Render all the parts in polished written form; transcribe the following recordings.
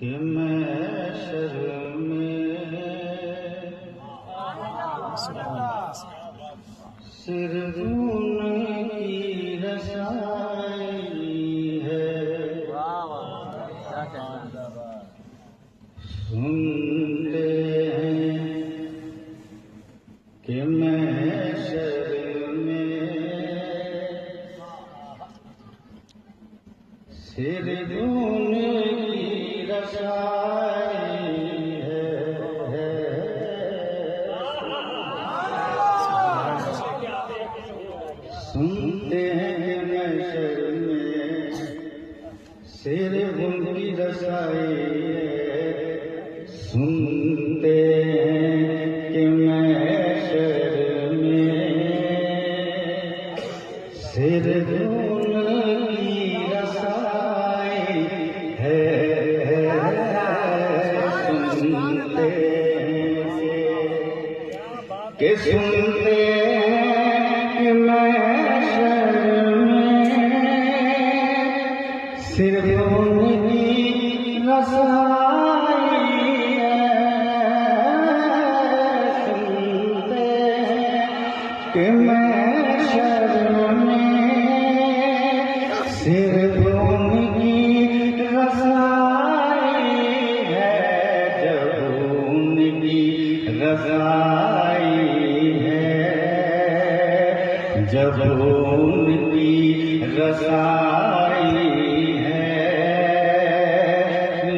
कि महशर में सिर्फ उनकी रसाई है। सुनते हैं कि महशर में सिर्फ उनकी रसाई है। सुनते हैं कि महशर में सिर्फ उनकी रसाई है। सुनते हैं कि महशर में सिर्फ उनकी रसाई है। सुनते हैं कि सुनते हैं कि महशर में सिर्फ उनकी रसाई है। सुनते हैं कि महशर में सिर्फ उनकी रसाई है। जब उनकी रसाई है, जब उनकी रसाई है,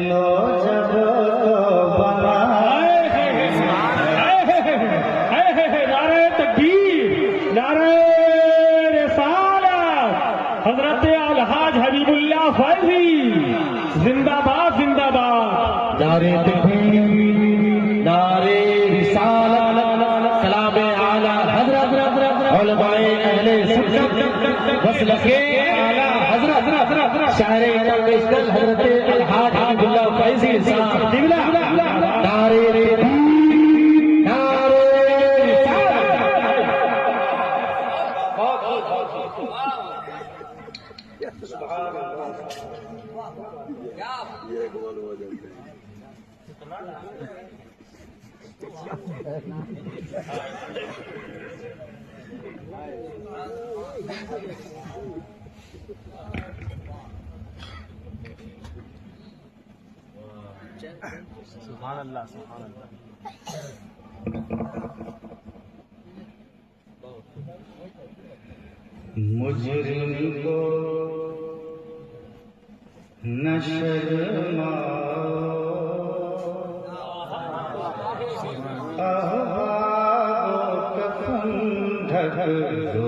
लो जब बनाए नारे तकबीर, नारे रिसालत, हजरत अलहाज हबीबुल्लाह फैजी जिंदाबाद जिंदाबाद। नारे तकबीर, नारे रिसालत, कलामे आला हजरत उलमाए अहले सुन्नत वसलके आला हजरत शायर इंटरनेशनल हजरत अलहाज हबीबुल्लाह फैजी साहब दिगला। नारे तकबीर, नारे सुभान अल्लाह सुभान अल्लाह। मुजरिम को न शर्माओ, अहवाओ कफन ढक दो,